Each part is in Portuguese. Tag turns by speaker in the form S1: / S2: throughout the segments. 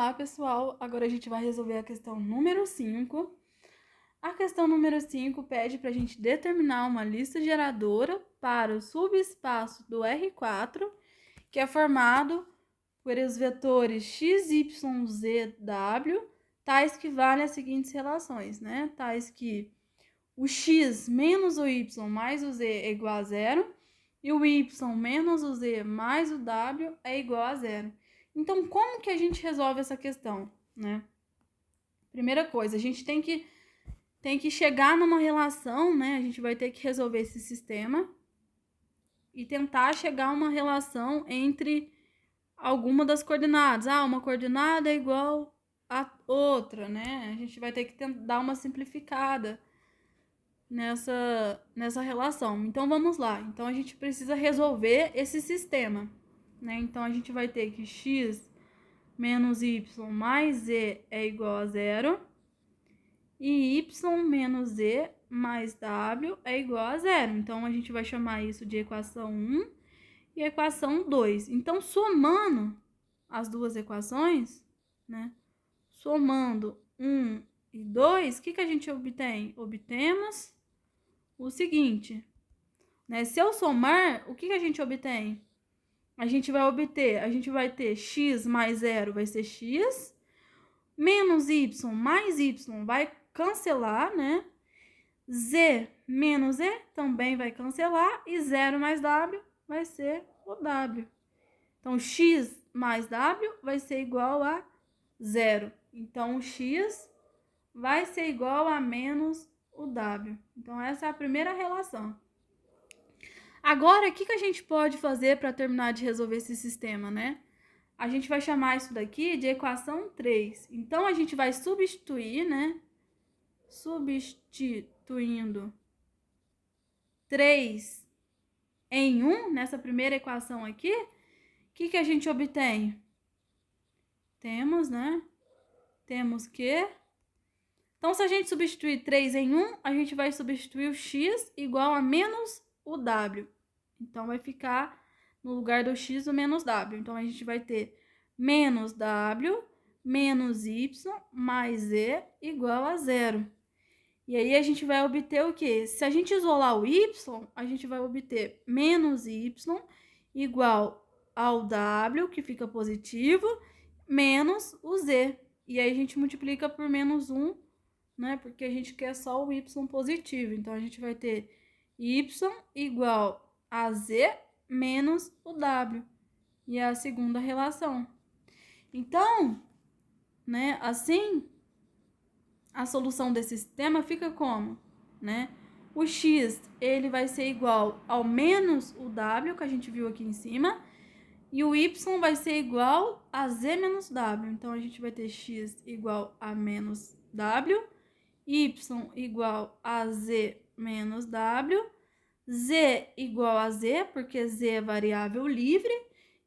S1: Olá, pessoal! Agora a gente vai resolver a questão número 5. A questão número 5 pede para a gente determinar uma lista geradora para o subespaço do R4, que é formado por os vetores x, y, z, w, tais que valem as seguintes relações, né? Tais que o x menos o y mais o z é igual a zero e o y menos o z mais o w é igual a zero. Então, como que a gente resolve essa questão, né? Primeira coisa, a gente tem que chegar numa relação, né? A gente vai ter que resolver esse sistema e tentar chegar a uma relação entre alguma das coordenadas. Ah, uma coordenada é igual a outra, né? A gente vai ter que dar uma simplificada nessa relação. Então, vamos lá. Então, a gente precisa resolver esse sistema, né? Então, a gente vai ter que x menos y mais z é igual a zero e y menos z mais w é igual a zero. Então, a gente vai chamar isso de equação 1 e equação 2. Então, somando as duas equações, né? Somando 1 e 2, o que a gente obtém? Obtemos o seguinte, né? Se eu somar, o que a gente obtém? A gente vai ter x mais zero vai ser x, menos y mais y vai cancelar, né? Z menos z também vai cancelar e 0 mais w vai ser o w. Então, x mais w vai ser igual a zero. Então, o x vai ser igual a menos o w. Então, essa é a primeira relação. Agora, o que a gente pode fazer para terminar de resolver esse sistema, né? A gente vai chamar isso daqui de equação 3. Então, a gente vai substituir, né? Substituindo 3 em 1, nessa primeira equação aqui, o que a gente obtém? Temos, né? Temos que... Então, se a gente substituir 3 em 1, a gente vai substituir o x igual a menos o w. Então, vai ficar no lugar do x o menos w. Então, a gente vai ter menos w menos y mais z igual a zero. E aí, a gente vai obter o quê? Se a gente isolar o y, a gente vai obter menos y igual ao w, que fica positivo, menos o z. E aí, a gente multiplica por menos 1, né? Porque a gente quer só o y positivo. Então, a gente vai ter y igual a z menos o w. E é a segunda relação. Então, né, assim, a solução desse sistema fica como, né? O x, ele vai ser igual ao menos o w, que a gente viu aqui em cima, e o y vai ser igual a z menos w. Então, a gente vai ter x igual a menos w, y igual a z menos w, z igual a z, porque z é variável livre,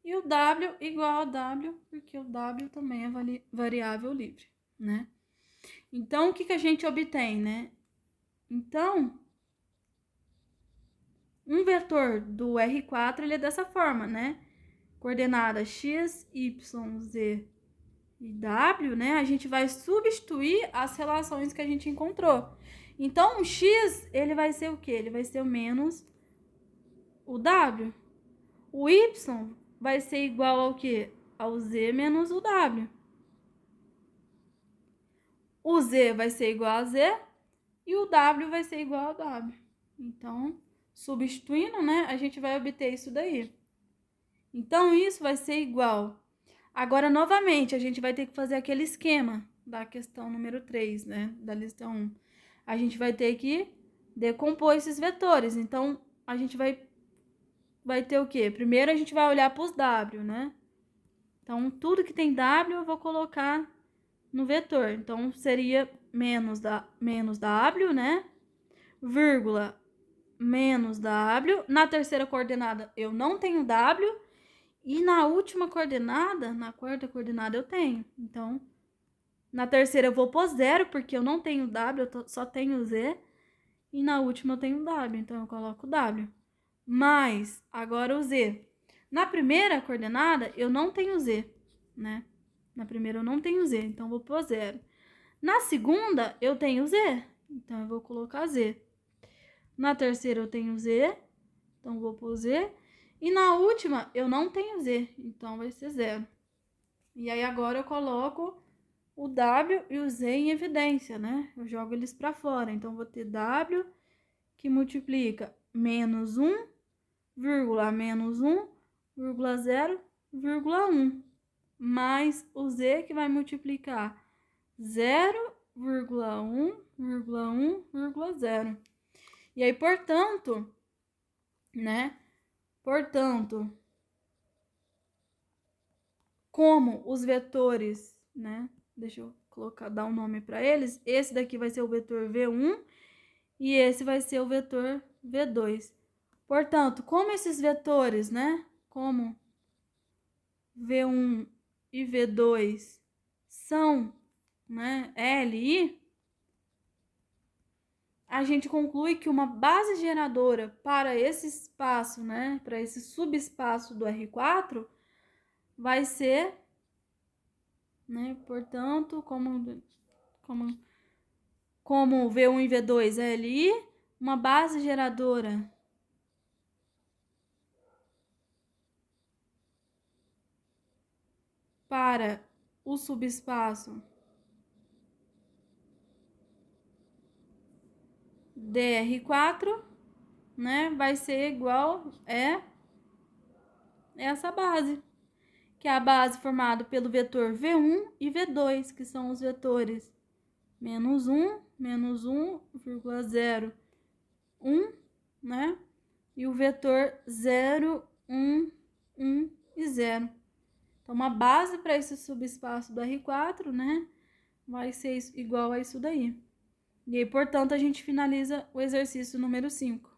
S1: e o w igual a w, porque o w também é variável livre, né? Então, o que a gente obtém, né? Então, um vetor do R4, ele é dessa forma, né? Coordenada x, y, z e w, né? A gente vai substituir as relações que a gente encontrou. Então, o x, ele vai ser o quê? Ele vai ser o menos o w. O y vai ser igual ao quê? Ao z menos o w. O z vai ser igual a z e o w vai ser igual a w. Então, substituindo, né, a gente vai obter isso daí. Então, isso vai ser igual. Agora, novamente, a gente vai ter que fazer aquele esquema da questão número 3, né, da lista 1. A gente vai ter que decompor esses vetores. Então, a gente vai ter o quê? Primeiro, a gente vai olhar para os w, né? Então, tudo que tem w, eu vou colocar no vetor. Então, seria menos w, né? Vírgula, menos w. Na terceira coordenada, eu não tenho w. E na última coordenada, na quarta coordenada, eu tenho. Então, na terceira eu vou pôr zero, porque eu não tenho w, eu só tenho z. E na última eu tenho w, então eu coloco w. Mais, agora o z. Na primeira coordenada, eu não tenho z, né? Na primeira eu não tenho Z, então vou pôr 0. Na segunda, eu tenho Z, então eu vou colocar Z. Na terceira, eu tenho Z, então vou pôr Z. E na última, eu não tenho Z, então vai ser 0. E aí agora eu coloco o W e o Z em evidência, né? Eu jogo eles para fora. Então, vou ter W que multiplica menos 1, vírgula, menos 1, vírgula 0, vírgula 1. Mais o Z que vai multiplicar 0, vírgula 1, vírgula 1, vírgula 0. E aí, portanto, né? Portanto, como os vetores, né? Deixa eu dar um nome para eles. Esse daqui vai ser o vetor V1 e esse vai ser o vetor V2. Portanto, como esses vetores, né? Como V1 e V2 são, né, L e I, a gente conclui que uma base geradora para esse espaço, né, para esse subespaço do R4, vai ser, né, portanto, como V1 e V2 é LI, uma base geradora para o subespaço DR4, né, vai ser igual a essa base, que é a base formada pelo vetor V1 e V2, que são os vetores menos 1, 0, 1, né? E o vetor 0, 1, 1 e 0. Então, uma base para esse subespaço do R4, né? Vai ser igual a isso daí. E aí, portanto, a gente finaliza o exercício número 5.